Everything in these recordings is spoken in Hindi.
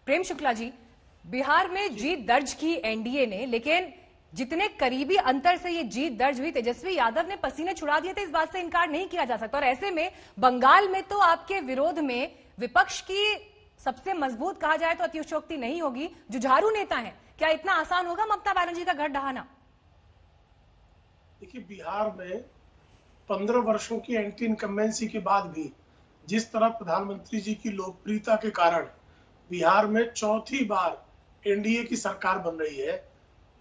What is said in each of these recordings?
प्रेम शुक्ला जी, बिहार में जीत दर्ज की एनडीए ने, लेकिन जितने करीबी अंतर से ये जीत दर्ज हुई, तेजस्वी यादव ने पसीने छुड़ा दिए थे, इस बात से इनकार नहीं किया जा सकता। और ऐसे में बंगाल में तो आपके विरोध में विपक्ष की सबसे मजबूत कहा जाए तो अतिशयोक्ति नहीं होगी, जुझारू नेता हैं। क्या इतना आसान होगा ममता बनर्जी का घर ढहाना? देखिए, बिहार में 15 वर्षों की एंटी इनकम्बेंसी के बाद भी जिस तरह प्रधानमंत्री जी की लोकप्रियता के कारण बिहार में चौथी बार एनडीए की सरकार बन रही है,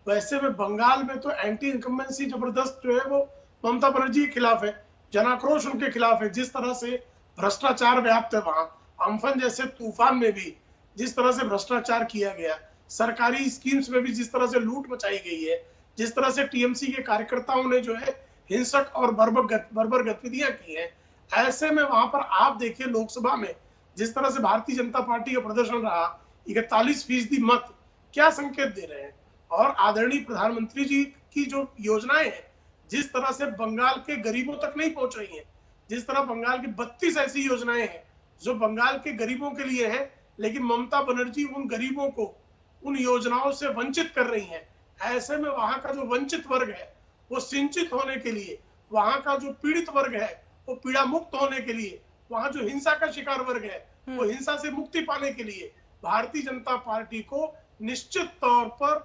वैसे में बंगाल में तो एंटी इनकम्बेंसी जबरदस्त जो है वो ममता बनर्जी के खिलाफ है, जनाक्रोश उनके खिलाफ है। जिस तरह से भ्रष्टाचार व्याप्त है वहां, अम्फन जैसे तूफान में भी जिस तरह से भ्रष्टाचार किया गया, सरकारी स्कीम्स में भी जिस तरह से लूट मचाई गई है, जिस तरह से टीएमसी के कार्यकर्ताओं ने जो है हिंसक और बर्बर गतिविधियां की हैं, ऐसे में वहां पर आप देखिए लोकसभा में जिस तरह से भारतीय जनता पार्टी का प्रदर्शन रहा, 41% मत क्या संकेत दे रहे हैं। और आदरणीय प्रधानमंत्री जी की जो योजनाएं हैं, जिस तरह से बंगाल के गरीबों तक नहीं पहुंच रही हैं, जिस तरह बंगाल की 32 ऐसी योजनाएं हैं जो बंगाल के गरीबों के लिए है, लेकिन ममता बनर्जी उन गरीबों को उन योजनाओं से वंचित कर रही हैं। ऐसे में वहां का जो वंचित वर्ग है वो सिंचित होने के लिए, वहां का जो पीड़ित वर्ग है वो पीड़ा मुक्त होने के लिए, वहां जो हिंसा का शिकार वर्ग है वो हिंसा से मुक्ति पाने के लिए भारतीय जनता पार्टी को निश्चित तौर पर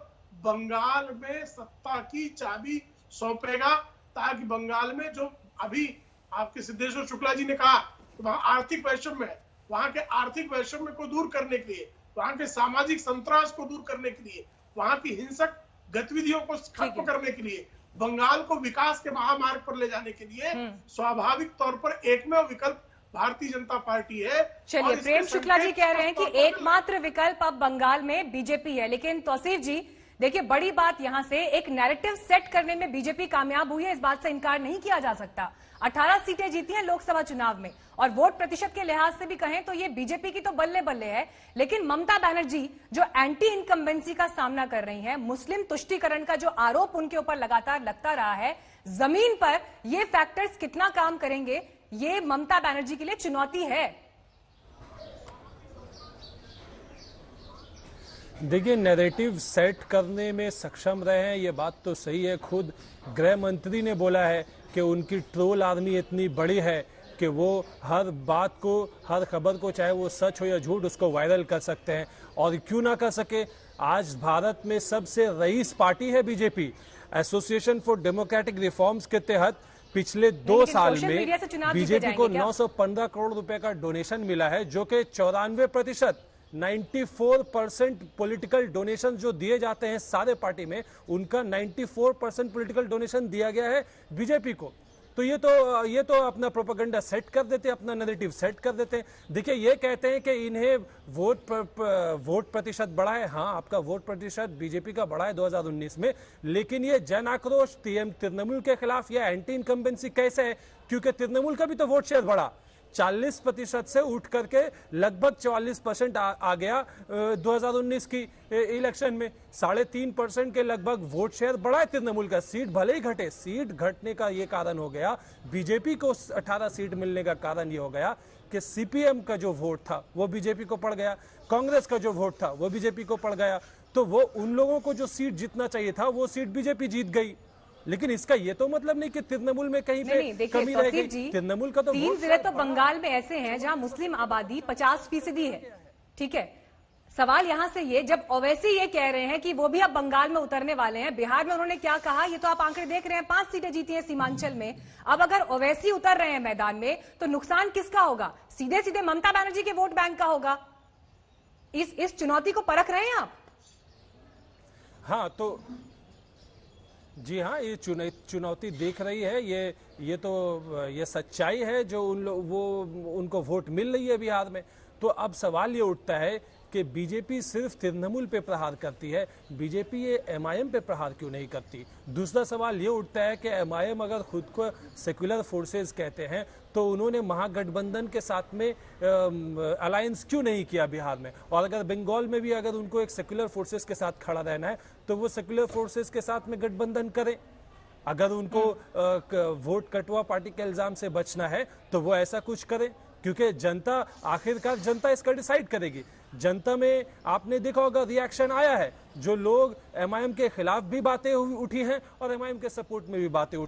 बंगाल में सत्ता की चाबी सौंपेगा, ताकि बंगाल में जो अभी आपके सिद्धेश्वर शुक्ला जी ने कहा तो वहां आर्थिक वैषम्य है, वहां के आर्थिक वैषम्य को दूर करने के लिए, वहां के सामाजिक संतरास को दूर करने के लिए, वहां की हिंसक गतिविधियों को खत्म करने के लिए, बंगाल को विकास के महामार्ग पर ले जाने के लिए स्वाभाविक तौर पर एकमेव विकल्प भारतीय जनता पार्टी है। चलिए, प्रेम शुक्ला जी कह रहे हैं कि एकमात्र विकल्प अब बंगाल में बीजेपी है, लेकिन तौसीफ जी देखिए, बड़ी बात यहां से एक नैरेटिव सेट करने में बीजेपी कामयाब हुई है, इस बात से इनकार नहीं किया जा सकता। 18 सीटें जीती हैं लोकसभा चुनाव में, और वोट प्रतिशत के लिहाज से भी कहें तो ये बीजेपी की तो बल्ले बल्ले है। लेकिन ममता बनर्जी जो एंटी इनकम्बेंसी का सामना कर रही हैं, मुस्लिम तुष्टीकरण का जो आरोप उनके ऊपर लगातार लगता रहा है, जमीन पर ये फैक्टर्स कितना काम करेंगे, ये ममता बनर्जी के लिए चुनौती है। देखिए, नैरेटिव सेट करने में सक्षम रहे हैं, ये बात तो सही है। खुद गृह मंत्री ने बोला है कि उनकी ट्रोल आर्मी इतनी बड़ी है कि वो हर बात को, हर खबर को, चाहे वो सच हो या झूठ, उसको वायरल कर सकते हैं। और क्यों ना कर सके, आज भारत में सबसे रईस पार्टी है BJP. Association for democratic reforms के तहत पिछले 2 साल में बीजेपी को 915 करोड़ रुपए का डोनेशन मिला है, जो कि 94%, 94% पॉलिटिकल डोनेशन जो दिए जाते हैं सारे पार्टी में, उनका 94% पॉलिटिकल डोनेशन दिया गया है बीजेपी को। तो ये तो अपना प्रोपेगेंडा सेट कर देते हैं, अपना नैरेटिव सेट कर देते हैं। देखिए, ये कहते हैं कि इन्हें वोट प्रतिशत बढ़ा है। हाँ, आपका वोट प्रतिशत बीजेपी का बढ़ा है 2019 में, लेकिन ये जन आक्रोश तृणमूल के खिलाफ या एंटी इनकम्बेंसी कैसे है? क्योंकि तृणमूल का भी तो वोट शेयर बढ़ा, 40% से उठ करके लगभग 44% आ गया 2019 की इलेक्शन में। 3.5% के लगभग वोट शेयर बढ़ा है तृणमूल का। सीट भले ही घटे, सीट घटने का ये कारण हो गया, बीजेपी को 18 सीट मिलने का कारण ये हो गया कि सीपीएम का जो वोट था वो बीजेपी को पड़ गया, कांग्रेस का जो वोट था वो बीजेपी को पड़ गया। तो वो उन लोगों को जो सीट जीतना चाहिए था वो सीट बीजेपी जीत गई। लेकिन इसका ये तो मतलब नहीं कि तृणमूल में कहीं पे कमी रह गई। तृणमूल का तो 3 जिले तो बंगाल में ऐसे हैं जहां मुस्लिम आबादी 50% है। ठीक है, सवाल यहां से ये, जब ओवैसी ये कह रहे हैं कि वो भी अब बंगाल में उतरने वाले हैं, बिहार में उन्होंने क्या कहा ये तो आप आंकड़े देख रहे हैं, 5 सीटें जीती हैं सीमांचल में। अब अगर ओवैसी उतर रहे हैं मैदान में तो नुकसान किसका होगा? सीधे सीधे ममता बनर्जी के वोट बैंक का होगा। इस चुनौती को परख रहे हैं आप? हाँ, तो जी हाँ, ये चुनौती देख रही है। ये सच्चाई है जो उनको वोट मिल रही है बिहार में। तो अब सवाल ये उठता है कि बीजेपी सिर्फ तृणमूल पे प्रहार करती है, बीजेपी ये एमआईएम पे प्रहार क्यों नहीं करती? दूसरा सवाल ये उठता है कि एमआईएम अगर खुद को सेक्युलर फोर्सेस कहते हैं तो उन्होंने महागठबंधन के साथ में अलायंस क्यों नहीं किया बिहार में? और अगर बंगाल में भी अगर उनको एक सेक्युलर फोर्सेस के साथ खड़ा रहना है तो वो सेक्युलर फोर्सेस के साथ में गठबंधन करें। अगर उनको वोट कटवा पार्टी के इल्जाम से बचना है तो वो ऐसा कुछ करें, क्योंकि जनता, आखिरकार जनता इसका डिसाइड करेगी। जनता में आपने देखा होगा रिएक्शन आया है। जो लोग एमआईएम के खिलाफ भी बातें उठी हैं और एमआईएम के सपोर्ट में भी बातें उठी।